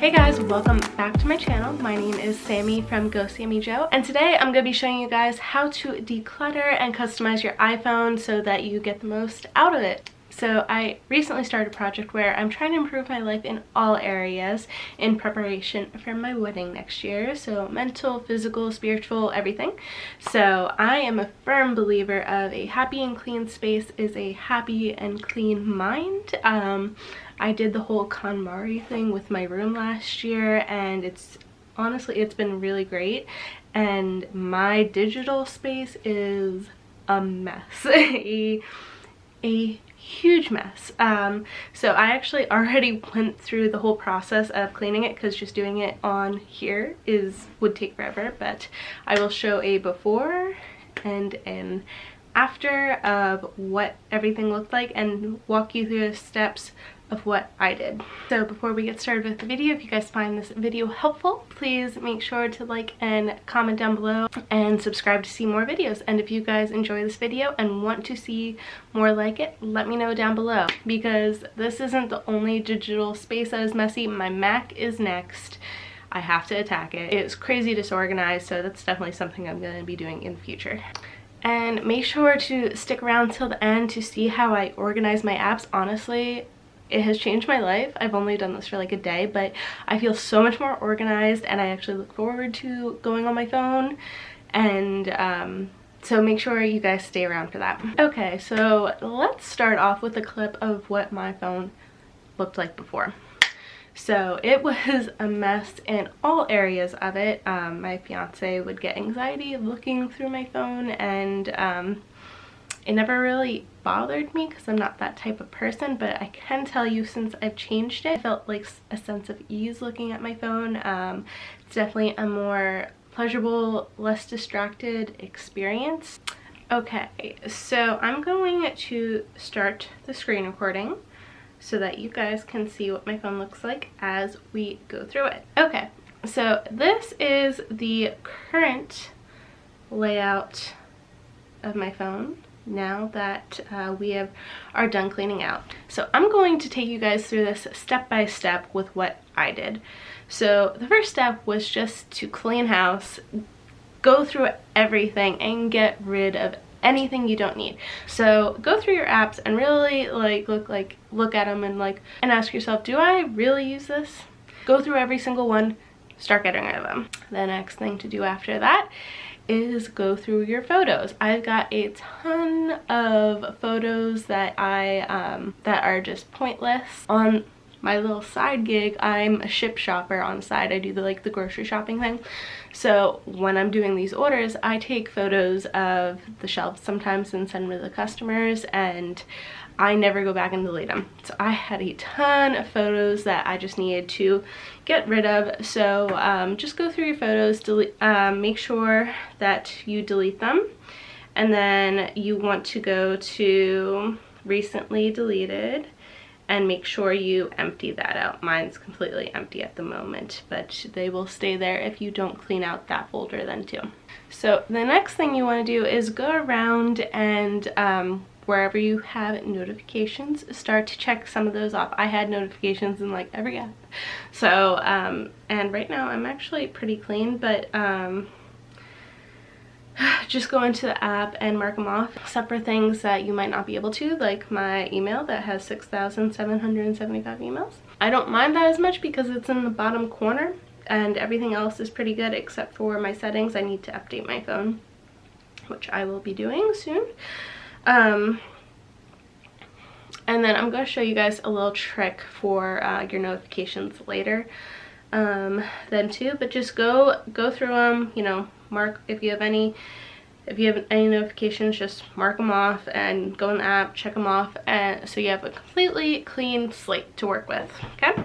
Hey guys, welcome back to my channel. My name is Sammy from Sammy-Jo, and today I'm going to be showing you guys how to declutter and customize your iPhone so that you get the most out of it. So I recently started a project where I'm trying to improve my life in all areas in preparation for my wedding next year. So mental, physical, spiritual, everything. So I am a firm believer of a happy and clean space is a happy and clean mind. I did the whole KonMari thing with my room last year, and it's been really great. And my digital space is a mess. a huge mess. So I actually already went through the whole process of cleaning it, because just doing it on here would take forever, but I will show a before and an after of what everything looked like and walk you through the steps of what I did. So before we get started with the video, if you guys find this video helpful, please make sure to like and comment down below and subscribe to see more videos. And if you guys enjoy this video and want to see more like it, let me know down below, because this isn't the only digital space that is messy. My Mac is next. I have to attack it. It's crazy disorganized, so that's definitely something I'm going to be doing in the future. And make sure to stick around till the end to see how I organize my apps. Honestly, it has changed my life. I've only done this for like a day, but I feel so much more organized, and I actually look forward to going on my phone. And so make sure you guys stay around for that. Okay, so let's start off with a clip of what my phone looked like before. So it was a mess in all areas of it. My fiance would get anxiety looking through my phone, and it never really bothered me because I'm not that type of person, but I can tell you, since I've changed it, I felt like a sense of ease looking at my phone. It's definitely a more pleasurable, less distracted experience. Okay, so I'm going to start the screen recording so that you guys can see what my phone looks like as we go through it. Okay, so this is the current layout of my phone now that we are done cleaning out. So I'm going to take you guys through this step by step with what I did. So the first step was just to clean house, go through everything and get rid of anything you don't need. So go through your apps and really look at them and ask yourself, do I really use this? Go through every single one, start getting rid of them. The next thing to do after that is go through your photos. I've got a ton of photos that that are just pointless. On my little side gig, I'm a ship shopper on the side. I do the grocery shopping thing. So when I'm doing these orders, I take photos of the shelves sometimes and send them to the customers, and I never go back and delete them. So I had a ton of photos that I just needed to get rid of. So just go through your photos, make sure that you delete them, and then you want to go to recently deleted and make sure you empty that out. Mine's completely empty at the moment, but they will stay there if you don't clean out that folder then too. So the next thing you want to do is go around and wherever you have notifications, start to check some of those off. I had notifications in every app. So and right now I'm actually pretty clean, but just go into the app and mark them off, except for things that you might not be able to, like my email that has 6,775 emails. I don't mind that as much because it's in the bottom corner, and everything else is pretty good except for my settings. I need to update my phone, which I will be doing soon. And then I'm going to show you guys a little trick for your notifications later then too, but just go through them, mark if you have any notifications, just mark them off and go in the app, check them off, and so you have a completely clean slate to work with. Okay,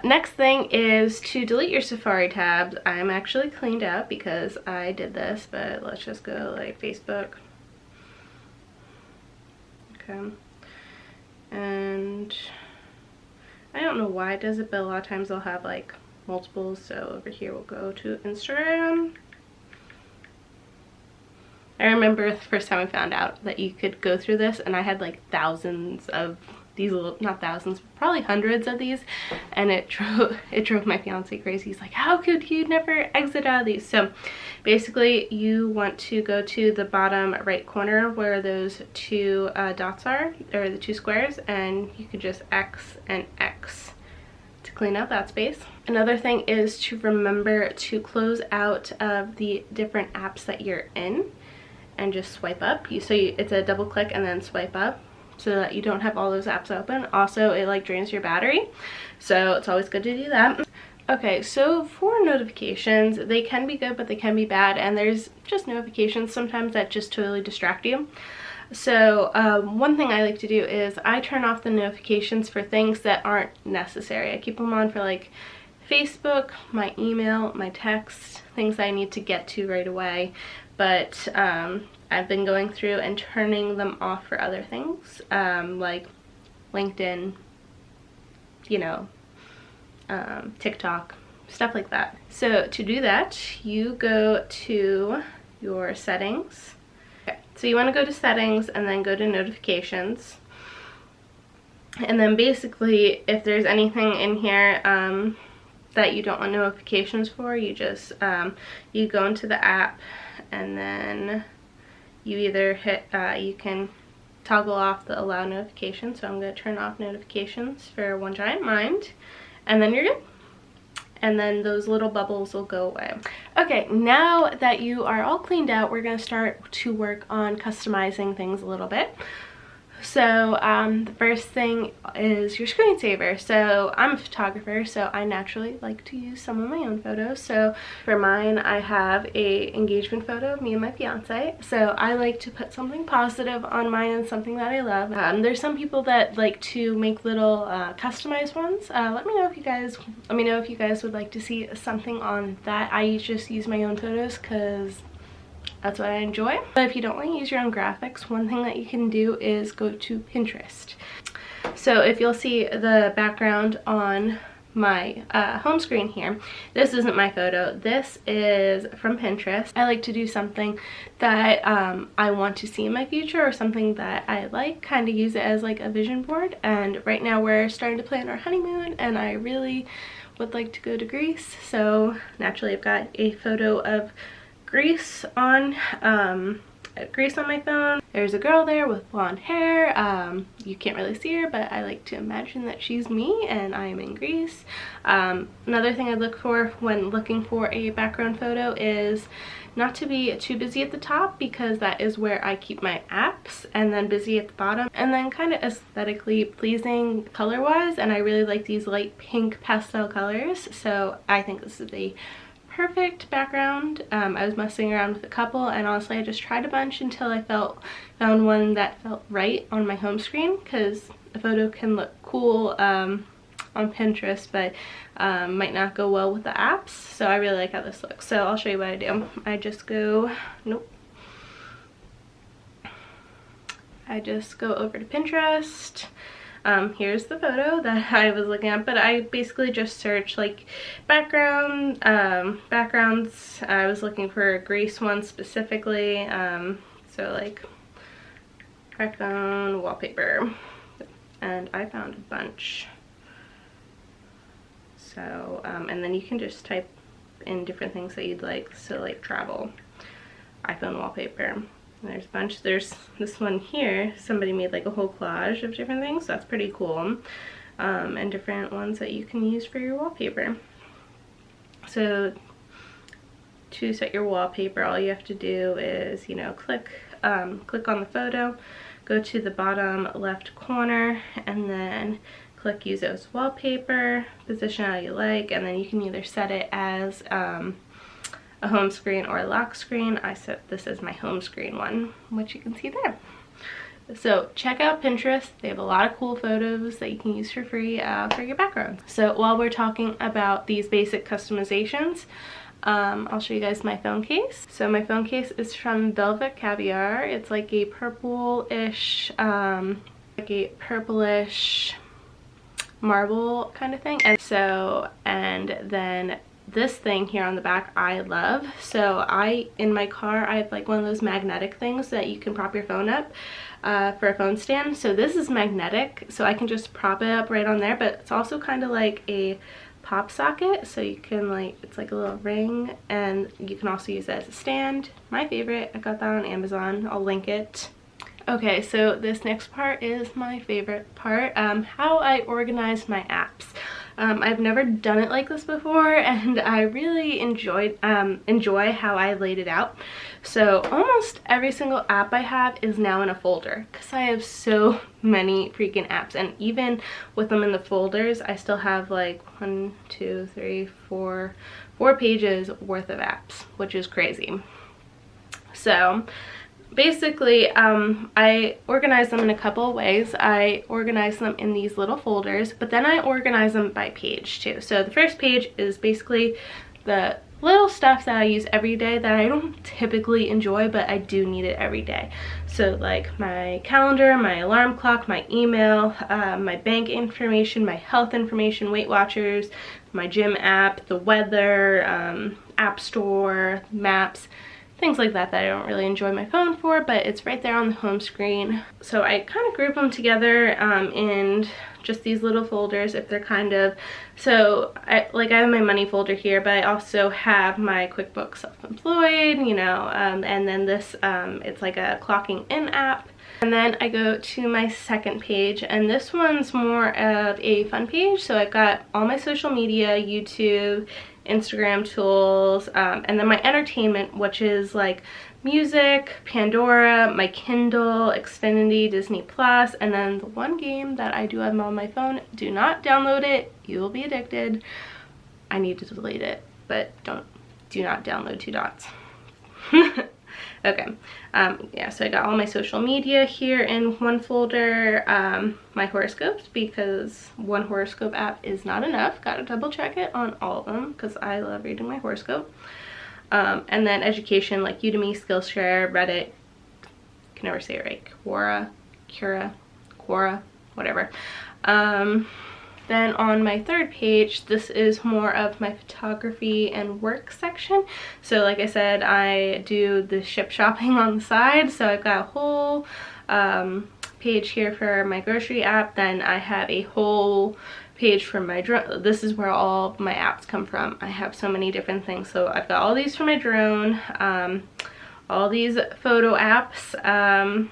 next thing is to delete your Safari tabs. I'm actually cleaned out because I did this, but let's just go Facebook. Okay, and I don't know why it does it, but a lot of times they'll have multiples. So over here we'll go to Instagram. I remember the first time I found out that you could go through this, and I had thousands of these little, not thousands, probably hundreds of these, and it drove my fiance crazy. He's like, how could you never exit out of these? So basically you want to go to the bottom right corner where those two dots are, or the two squares, and you could just X and X to clean out that space. Another thing is to remember to close out of the different apps that you're in and just swipe up. It's a double click and then swipe up, so that you don't have all those apps open. Also, it like drains your battery, so it's always good to do that. Okay, so for notifications, they can be good, but they can be bad, and there's just notifications sometimes that just totally distract you. So one thing I like to do is I turn off the notifications for things that aren't necessary. I keep them on for like Facebook, my email, my text, things I need to get to right away, but I've been going through and turning them off for other things, like LinkedIn, you know, TikTok, stuff like that. So to do that, you go to your settings. Okay, so you want to go to settings and then go to notifications. And then basically, if there's anything in here that you don't want notifications for, you just, you go into the app, and then you either hit, you can toggle off the allow notifications. So I'm going to turn off notifications for One Giant Mind, and then you're good. And then those little bubbles will go away. Okay, now that you are all cleaned out, we're going to start to work on customizing things a little bit. So the first thing is your screensaver. So I'm a photographer, so I naturally like to use some of my own photos. So for mine, I have a engagement photo of me and my fiance. So I like to put something positive on mine and something that I love. There's some people that like to make little customized ones. Let me know if you guys would like to see something on that. I just use my own photos because that's what I enjoy. But if you don't want to use your own graphics, one thing that you can do is go to Pinterest. So if you'll see the background on my home screen here, this isn't my photo. This is from Pinterest. I like to do something that I want to see in my future, or something that I like, kind of use it as like a vision board. And right now we're starting to plan our honeymoon, and I really would like to go to Greece. So naturally I've got a photo of Greece on my phone. There's a girl there with blonde hair. You can't really see her, but I like to imagine that she's me and I am in Greece. Another thing I look for when looking for a background photo is not to be too busy at the top, because that is where I keep my apps, and then busy at the bottom, and then kind of aesthetically pleasing color wise. And I really like these light pink pastel colors, so I think this is a perfect background. I was messing around with a couple, and honestly I just tried a bunch until I found one that felt right on my home screen, because a photo can look cool on Pinterest but might not go well with the apps. So I really like how this looks. So I'll show you what I do. I just go over to Pinterest. Here's the photo that I was looking at, but I basically just searched like backgrounds. I was looking for a Greece one specifically, so like iPhone wallpaper, and I found a bunch. So and then you can just type in different things that you'd like, so like travel, iPhone wallpaper. There's a bunch. There's this one here, somebody made like a whole collage of different things, so that's pretty cool. And different ones that you can use for your wallpaper. So to set your wallpaper, all you have to do is, you know, click on the photo, go to the bottom left corner, and then click use as wallpaper, position how you like, and then you can either set it as a home screen or a lock screen. I set this as my home screen one, which you can see there. So check out Pinterest. They have a lot of cool photos that you can use for free for your background. So while we're talking about these basic customizations, I'll show you guys my phone case. So my phone case is from Velvet Caviar. It's like a purplish marble kind of thing. And then this thing here on the back I love. So in my car, I have like one of those magnetic things that you can prop your phone up for a phone stand. So this is magnetic, so I can just prop it up right on there, but it's also kind of like a pop socket, so you can like, it's like a little ring, and you can also use it as a stand. My favorite. I got that on Amazon. I'll link it. Okay, so this next part is my favorite part, how I organize my apps. I've never done it like this before, and I really enjoy how I laid it out. So almost every single app I have is now in a folder, because I have so many freaking apps, and even with them in the folders, I still have like 1, 2, 3, 4 pages worth of apps, which is crazy. So basically, I organize them in a couple of ways. I organize them in these little folders, but then I organize them by page too. So the first page is basically the little stuff that I use every day that I don't typically enjoy, but I do need it every day. So like my calendar, my alarm clock, my email, my bank information, my health information, Weight Watchers, my gym app, the weather, app store, maps, things like that I don't really enjoy my phone for, but it's right there on the home screen. So I kind of group them together in just these little folders if they're kind of, so I have my money folder here, but I also have my QuickBooks Self-Employed, you know, and then this, it's like a clocking in app. And then I go to my second page, and this one's more of a fun page. So I've got all my social media, YouTube, Instagram tools, and then my entertainment, which is like music, Pandora, my Kindle, Xfinity, Disney Plus, and then the one game that I do have on my phone. Do not download it, you will be addicted. I need to delete it, but do not download 2 dots. Okay, yeah, so I got all my social media here in one folder, my horoscopes, because one horoscope app is not enough. Gotta double check it on all of them because I love reading my horoscope. And then education, like Udemy, Skillshare, Reddit, can never say it right, Quora, whatever. Then on my third page, this is more of my photography and work section. So like I said, I do the ship shopping on the side. So I've got a whole page here for my grocery app. Then I have a whole page for my drone. This is where all of my apps come from. I have so many different things. So I've got all these for my drone, all these photo apps,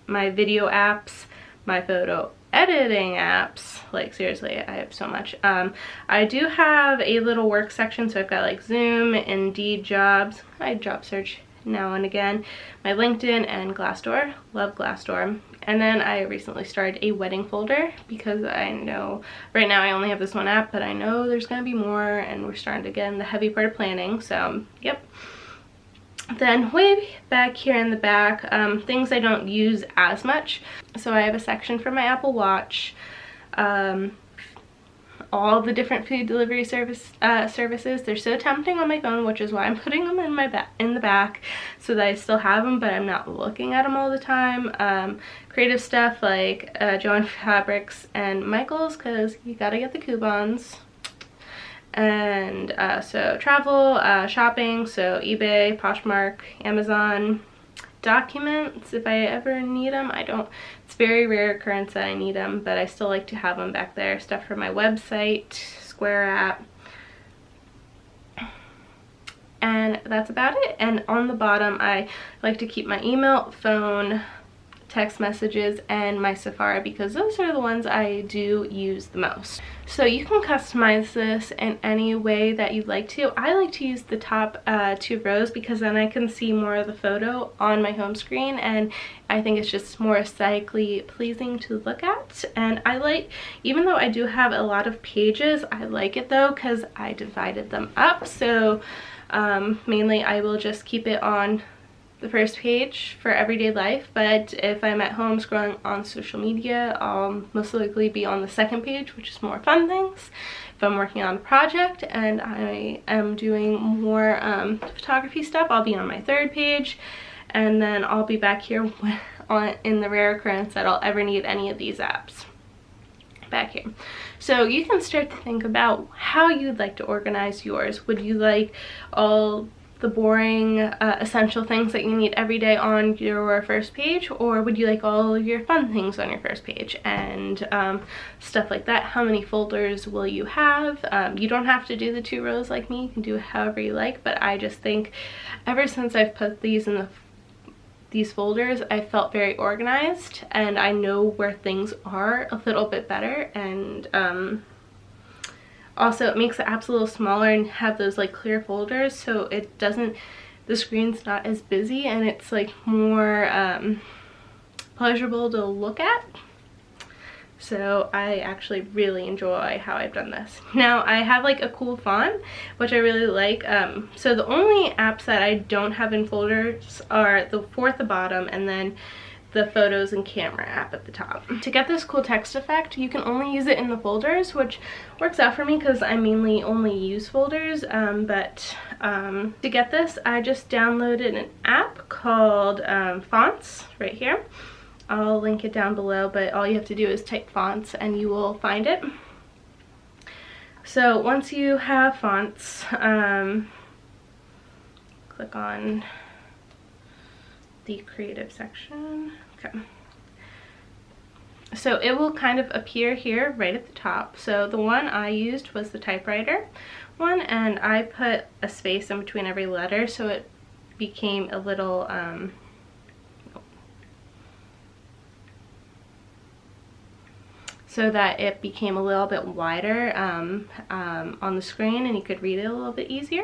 my video apps, my photo editing apps. Like seriously, I have so much. I do have a little work section, so I've got like Zoom, Indeed jobs, I job search now and again, my LinkedIn, and Glassdoor. Love Glassdoor. And then I recently started a wedding folder because I know right now I only have this one app, but I know there's gonna be more, and we're starting to get in the heavy part of planning. So yep. Then way back here in the back, things I don't use as much. So I have a section for my Apple Watch, all the different food delivery services. They're so tempting on my phone, which is why I'm putting them in the back so that I still have them, but I'm not looking at them all the time. Creative stuff like Joann Fabrics and Michaels, because you gotta get the coupons. And so travel, shopping, so eBay, Poshmark, Amazon, documents if I ever need them. It's very rare occurrence that I need them, but I still like to have them back there. Stuff for my website, Square app, and that's about it. And on the bottom, I like to keep my email, phone, text messages, and my Safari, because those are the ones I do use the most. So you can customize this in any way that you'd like to. I like to use the top 2 rows because then I can see more of the photo on my home screen, and I think it's just more aesthetically pleasing to look at. And I like, even though I do have a lot of pages, I like it though because I divided them up. So mainly I will just keep it on the first page for everyday life, but if I'm at home scrolling on social media, I'll most likely be on the second page, which is more fun things. If I'm working on a project and I am doing more photography stuff, I'll be on my third page, and then I'll be back here in the rare occurrence that I'll ever need any of these apps. back here. So you can start to think about how you'd like to organize yours. Would you like all the boring essential things that you need every day on your first page, or would you like all of your fun things on your first page and stuff like that? How many folders will you have? You don't have to do the 2 rows like me. You can do it however you like, but I just think ever since I've put these in these folders, I felt very organized and I know where things are a little bit better. And also, it makes the apps a little smaller and have those like clear folders, so it doesn't, the screen's not as busy and it's like more pleasurable to look at. So I actually really enjoy how I've done this. Now I have like a cool font, which I really like. So the only apps that I don't have in folders are the 4 at the bottom and then the photos and camera app at the top. To get this cool text effect, you can only use it in the folders, which works out for me because I mainly only use folders. To get this, I just downloaded an app called Fonts right here. I'll link it down below, but all you have to do is type fonts and you will find it. So once you have fonts, click on the creative section. Okay. So it will kind of appear here right at the top. So the one I used was the typewriter one, and I put a space in between every letter so it became a little so that it became a little bit wider on the screen and you could read it a little bit easier.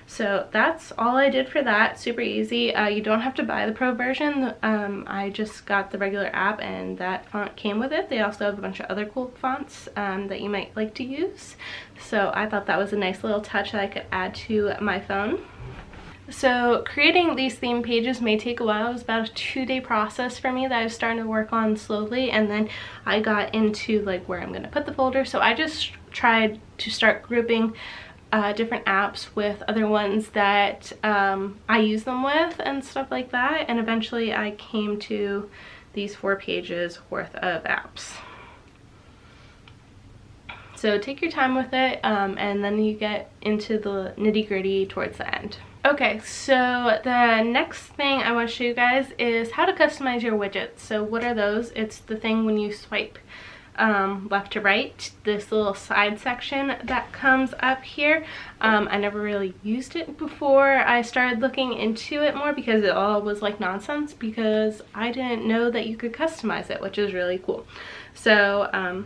So that's all I did for that. Super easy. You don't have to buy the pro version. I just got the regular app and that font came with it. They also have a bunch of other cool fonts that you might like to use. So I thought that was a nice little touch that I could add to my phone. So creating these theme pages may take a while. It was about a 2-day process for me that I was starting to work on slowly, and then I got into like where I'm going to put the folder. So I just tried to start grouping different apps with other ones that I use them with and stuff like that, and eventually I came to these 4 pages worth of apps. So take your time with it, and then you get into the nitty-gritty towards the end. Okay, so the next thing I want to show you guys is how to customize your widgets. So what are those? It's the thing when you swipe left to right, this little side section that comes up here. I never really used it before I started looking into it more because it all was like nonsense, because I didn't know that you could customize it, which is really cool. So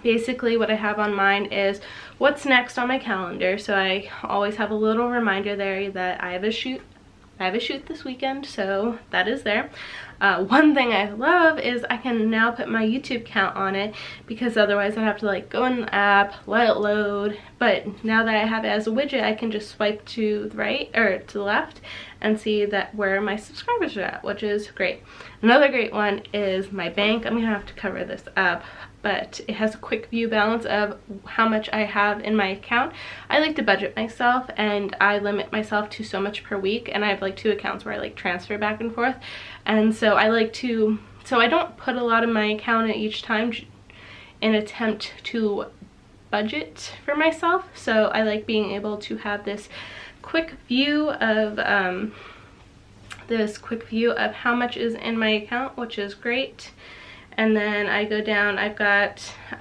basically what I have on mine is what's next on my calendar. So I always have a little reminder there that I have a shoot this weekend, so that is there. One thing I love is I can now put my YouTube count on it, because otherwise I'd have to like go in the app, let it load. But now that I have it as a widget, I can just swipe to the right or to the left and see that where my subscribers are at, which is great. Another great one is my bank. I'm gonna have to cover this up, but it has a quick view balance of how much I have in my account. I like to budget myself and I limit myself to so much per week, and I have like 2 accounts where I like transfer back and forth, and so I like to, so I don't put a lot in my account at each time in attempt to budget for myself. So I like being able to have this quick view of how much is in my account, which is great. And then I go down, I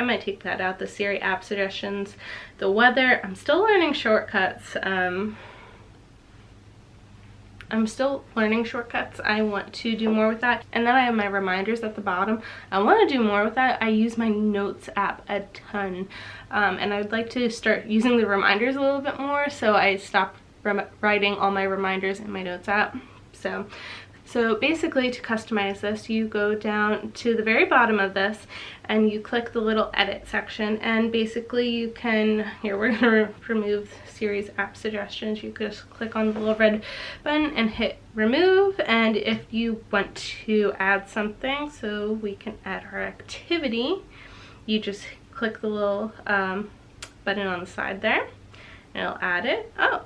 might take that out, the Siri app suggestions, the weather. I'm still learning shortcuts. I want to do more with that. And then I have my reminders at the bottom. I want to do more with that. I use my notes app a ton. And I'd like to start using the reminders a little bit more, so I stopped writing all my reminders in my notes app. So basically, to customize this, you go down to the very bottom of this and you click the little edit section, and basically you can, here we're going to remove Siri's app suggestions. You could just click on the little red button and hit remove, and if you want to add something, so we can add our activity, you just click the little button on the side there and it'll add it. Oh,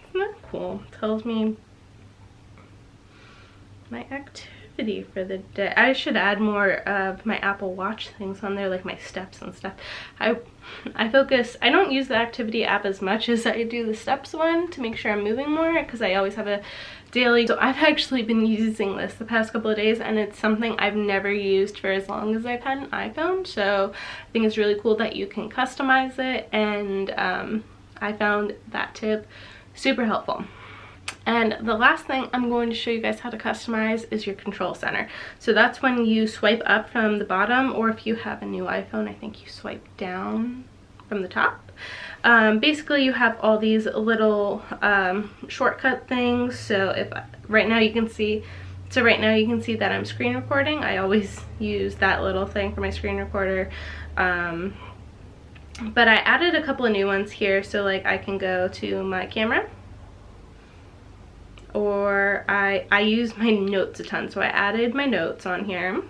isn't that cool? Tells me my activity. activity for the day. I should add more of my Apple Watch things on there, like my steps and stuff. I don't use the activity app as much as I do the steps one to make sure I'm moving more, because I always have a daily. So I've actually been using this the past couple of days, and it's something I've never used for as long as I've had an iPhone. So I think it's really cool that you can customize it, and I found that tip super helpful. And the last thing I'm going to show you guys how to customize is your control center. So that's when you swipe up from the bottom, or if you have a new iPhone, I think you swipe down from the top. Basically, you have all these little shortcut things. So if right now you can see that I'm screen recording. I always use that little thing for my screen recorder. But I added a couple of new ones here. So like I can go to my camera, or I use my notes a ton, so I added my notes on here,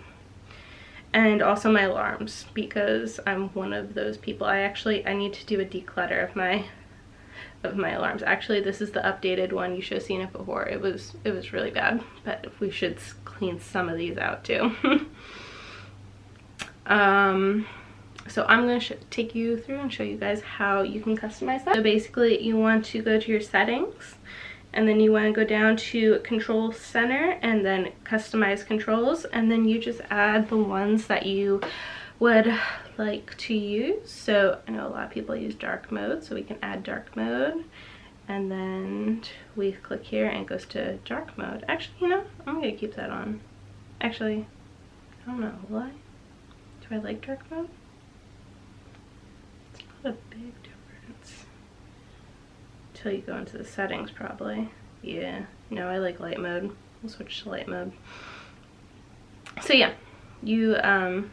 and also my alarms, because I'm one of those people. I need to do a declutter of my alarms. Actually, this is the updated one. You should have seen it before. It was really bad, but we should clean some of these out too. So I'm going to take you through and show you guys how you can customize that. So basically, you want to go to your settings, and then you want to go down to control center and then customize controls, and then you just add the ones that you would like to use. So I know a lot of people use dark mode, so we can add dark mode, and then we click here and it goes to dark mode. Actually, you know, I'm gonna keep that on. Actually, I don't know, will I? Do I like dark mode? It's not a big difference until you go into the settings, probably. Yeah, no, I like light mode. We'll switch to light mode. So yeah, you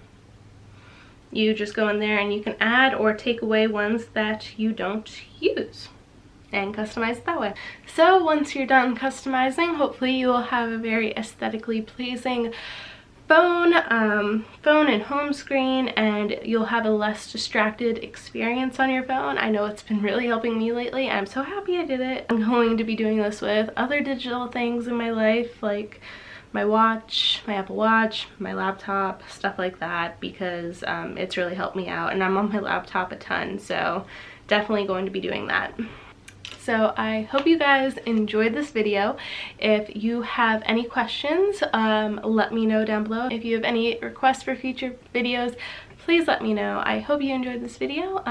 just go in there and you can add or take away ones that you don't use and customize it that way. So once you're done customizing, hopefully you will have a very aesthetically pleasing phone and home screen, and you'll have a less distracted experience on your phone. I know it's been really helping me lately. I'm so happy I did it. I'm going to be doing this with other digital things in my life, like my watch, my Apple Watch, my laptop, stuff like that, because it's really helped me out, and I'm on my laptop a ton, so definitely going to be doing that. So I hope you guys enjoyed this video. If you have any questions, let me know down below. If you have any requests for future videos, please let me know. I hope you enjoyed this video.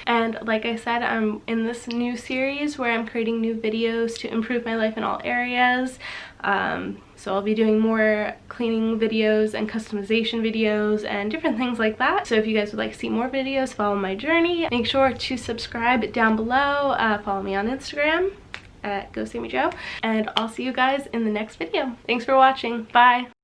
And like I said, I'm in this new series where I'm creating new videos to improve my life in all areas. So I'll be doing more cleaning videos and customization videos and different things like that. So if you guys would like to see more videos, follow my journey. Make sure to subscribe down below. Follow me on Instagram at Sammy-Jo. And I'll see you guys in the next video. Thanks for watching. Bye.